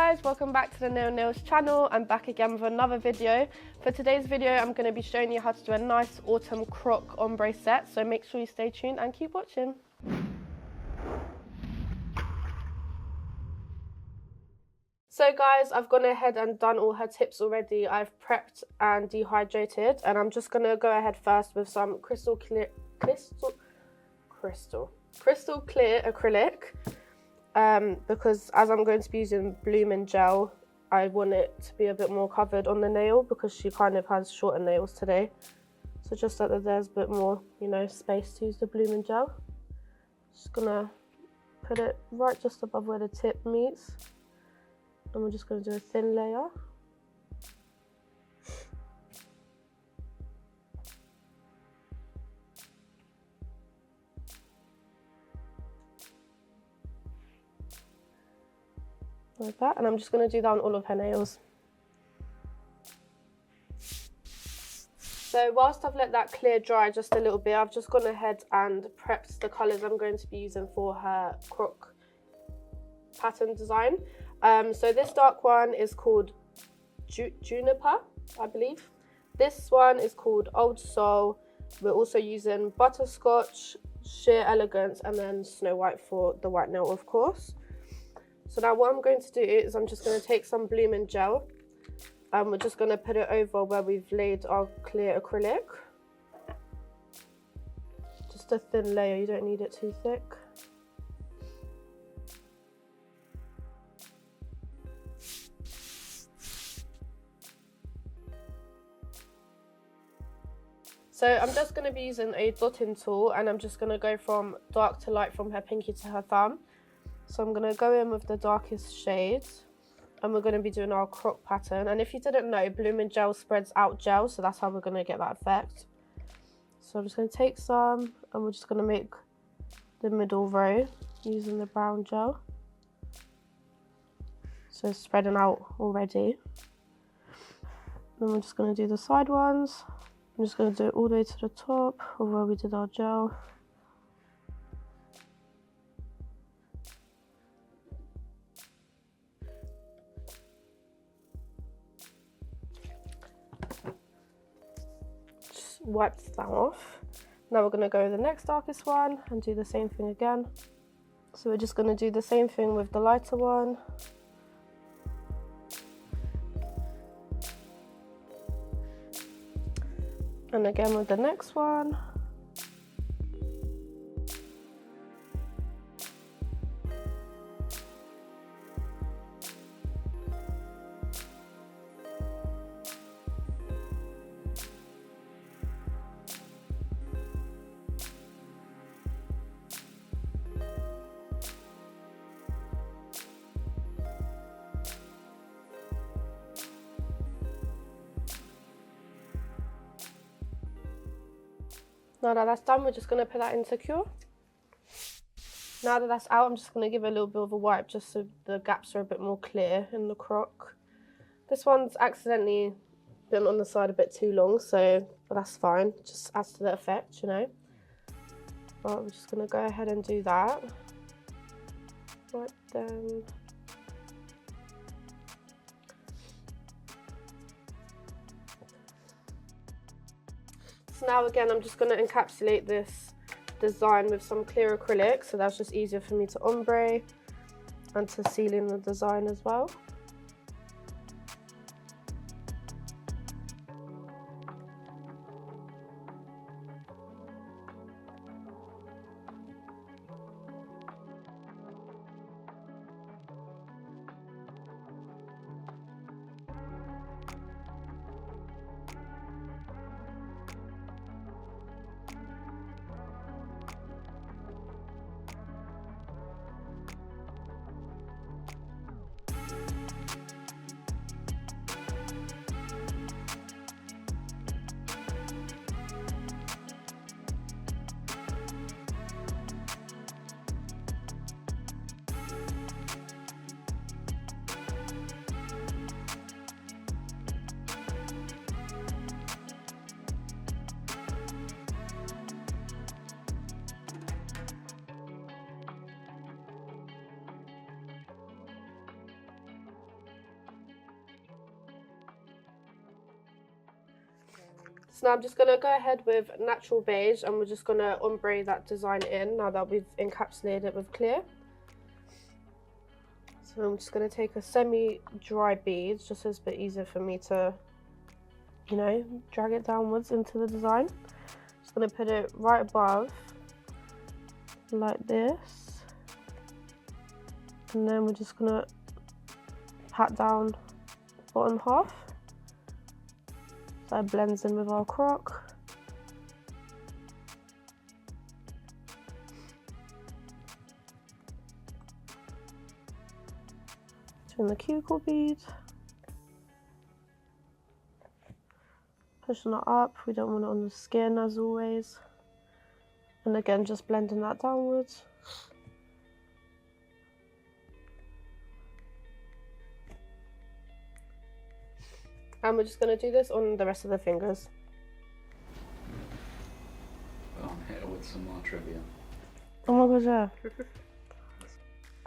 guys, welcome back to the Nail Nails channel. I'm back again with another video. For today's video, I'm going to be showing you how to do a nice autumn croc ombre set, so make sure you stay tuned and keep watching. So guys, I've gone ahead and done all her tips already. I've prepped and dehydrated, and I'm just going to go ahead first with some crystal clear acrylic. Because as I'm going to be using Bloom & Gel, I want it to be a bit more covered on the nail because she kind of has shorter nails today. So just so that there's a bit more, space to use the Bloom & Gel. Just gonna put it right just above where the tip meets. And we're just gonna do a thin layer. Like that, and I'm just going to do that on all of her nails. So whilst I've let that clear dry just a little bit, I've just gone ahead and prepped the colours I'm going to be using for her croc pattern design. So this dark one is called Juniper, I believe. This one is called Old Soul. We're also using Butterscotch, Sheer Elegance, and then Snow White for the white nail, of course. So now what I'm going to do is I'm just going to take some Bloom & Gel and we're just going to put it over where we've laid our clear acrylic. Just a thin layer, you don't need it too thick. So I'm just going to be using a dotting tool and I'm just going to go from dark to light from her pinky to her thumb. So I'm going to go in with the darkest shades and we're going to be doing our croc pattern. And if you didn't know, Bloom & Gel spreads out gel, so that's how we're going to get that effect. So I'm just going to take some and we're just going to make the middle row using the brown gel. So it's spreading out already. Then we're just going to do the side ones. I'm just going to do it all the way to the top of where we did our gel. Wiped that off. Now we're going to go with the next darkest one and do the same thing again. So we're just going to do the same thing with the lighter one. And again with the next one. Now that that's done, we're just going to put that into cure. Now that that's out, I'm just going to give it a little bit of a wipe just so the gaps are a bit more clear in the croc. This one's accidentally been on the side a bit too long, but that's fine. Just adds to the effect, But we're just going to go ahead and do that. Right then. So now again, I'm just going to encapsulate this design with some clear acrylic, so that's just easier for me to ombre and to seal in the design as well. So now I'm just going to go ahead with natural beige and we're just going to ombre that design in now that we've encapsulated it with clear. So I'm just going to take a semi-dry bead just so it's a bit easier for me to, you know, drag it downwards into the design. Just going to put it right above like this. And then we're just going to pat down the bottom half. So it blends in with our croc. Turn the cuticle bead. Pushing it up, we don't want it on the skin as always. And again, just blending that downwards. And we're just going to do this on the rest of the fingers. Oh, I'm here with some more trivia. Oh my god, yeah.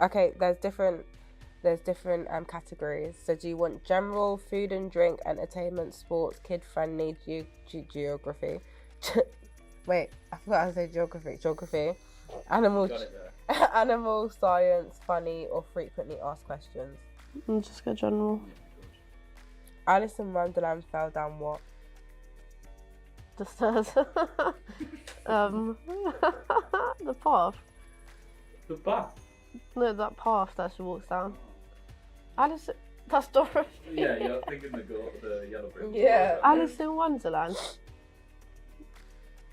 Okay, there's different categories. So do you want general, food and drink, entertainment, sports, kid-friendly, geography? Wait, I forgot how to say geography. Animal, Got it there. animal, science, funny, or frequently asked questions. I'm just go general. Alice in Wonderland fell down what? The stairs. The path. The bath. No, that path that she walks down. Alice, that's Dorothy. Yeah, you're thinking the yellow brick. Yeah. Alice in Wonderland.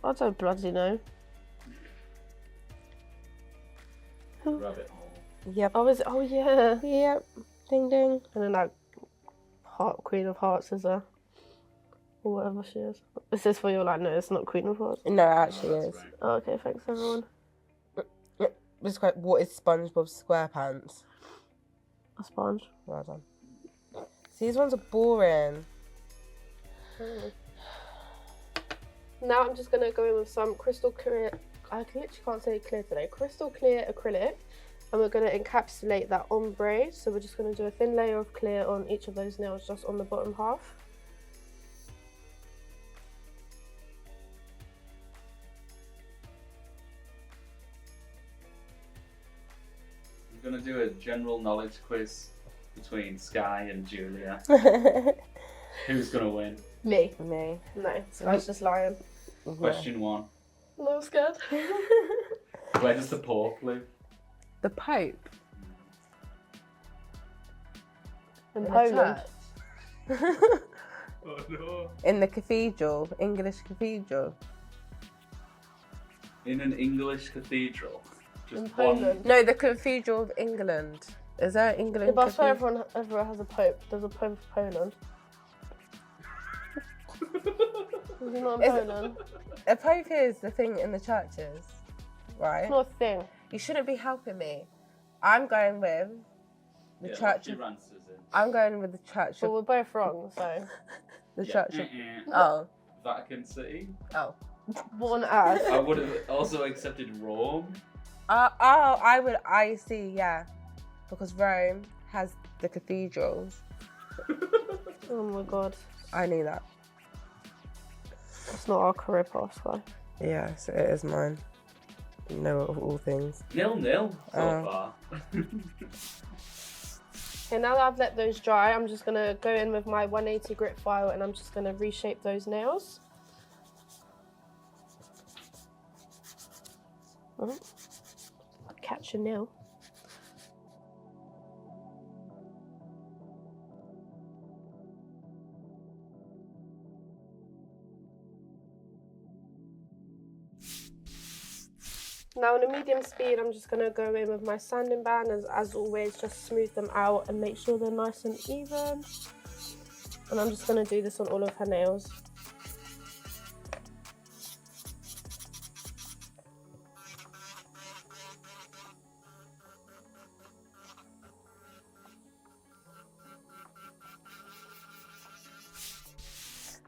I don't bloody know. Rabbit hole. Yep. Oh, is it? Oh, yeah. Yep. Ding ding. And then that Queen of Hearts is a, or whatever she is. Is this where you're like, no, it's not Queen of Hearts? No, it actually is. Right. Oh, okay, thanks everyone. What is SpongeBob SquarePants? A sponge. Well done. See, these ones are boring. Now I'm just gonna go in with some crystal clear. I literally can't say clear today. Crystal clear acrylic, and we're gonna encapsulate that ombre. So we're just gonna do a thin layer of clear on each of those nails, just on the bottom half. We're going to do a general knowledge quiz between Sky and Julia. Who's going to win? Me. Me. No, Sky's just lying. Question 1. No, I'm scared. Where does the Pope live? The Pope. In the Poland. church. Oh no. In the cathedral, English cathedral. In an English cathedral. Just In one. Poland. No, the Cathedral of England. Is there England? Yeah, but I swear cathedral? everyone has a pope. There's a pope of Poland. Is he not in Is- Poland? A pope is the thing in the churches, right? It's not a thing. You shouldn't be helping me. I'm going with the Yeah, church. your answers in. I'm going with the church But of we're both wrong, so. the Yeah. church of. Oh, Vatican City. oh, What on earth? I would have also accepted Rome. I see, yeah, because Rome has the cathedrals. Oh my god. I knew that. It's not our career path, Sky. Yes, it is mine. Know of all things. 0-0 so Oh. far. Okay, now that I've let those dry, I'm just gonna go in with my 180 grit file and I'm just gonna reshape those nails. Oh. Catch a nail. Now on a medium speed, I'm just going to go in with my sanding band and as always, just smooth them out and make sure they're nice and even. And I'm just going to do this on all of her nails.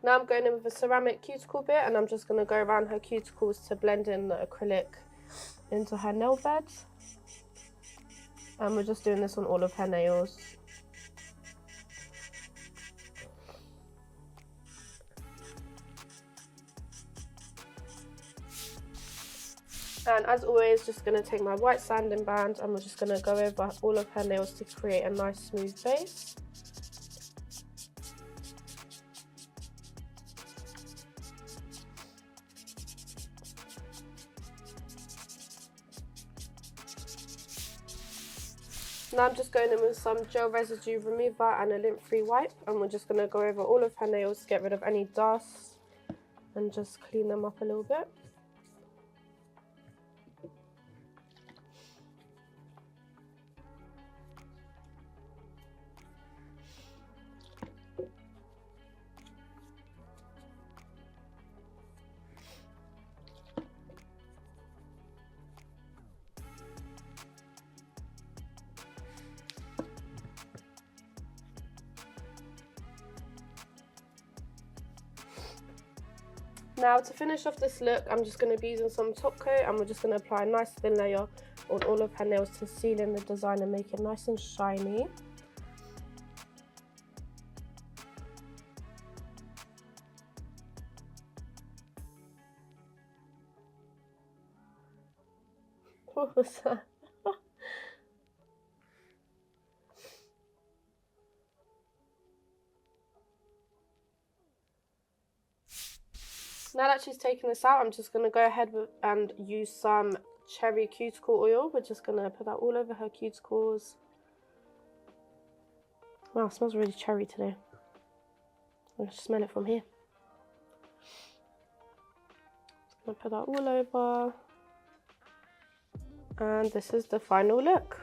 Now I'm going in with a ceramic cuticle bit and I'm just going to go around her cuticles to blend in the acrylic into her nail beds. And we're just doing this on all of her nails. And as always, just going to take my white sanding band and we're just going to go over all of her nails to create a nice smooth base. Now I'm just going in with some gel residue remover and a lint-free wipe, and we're just going to go over all of her nails to get rid of any dust and just clean them up a little bit. Now to finish off this look, I'm just going to be using some top coat and we're just going to apply a nice thin layer on all of her nails to seal in the design and make it nice and shiny. What was that? Now that she's taken this out, I'm just going to go ahead and use some cherry cuticle oil. We're just going to put that all over her cuticles. Wow, it smells really cherry today. I can smell it from here. Just going to put that all over. And this is the final look.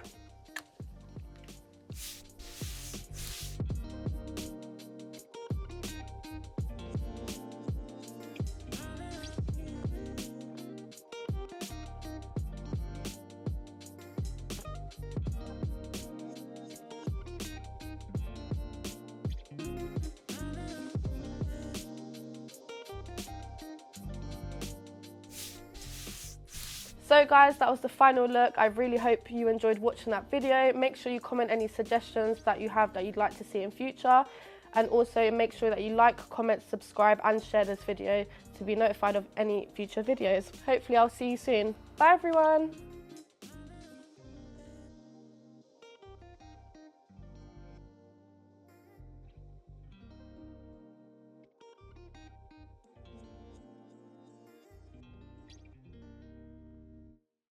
So guys, that was the final look. I really hope you enjoyed watching that video. Make sure you comment any suggestions that you have that you'd like to see in future. And also make sure that you like, comment, subscribe and share this video to be notified of any future videos. Hopefully I'll see you soon. Bye everyone.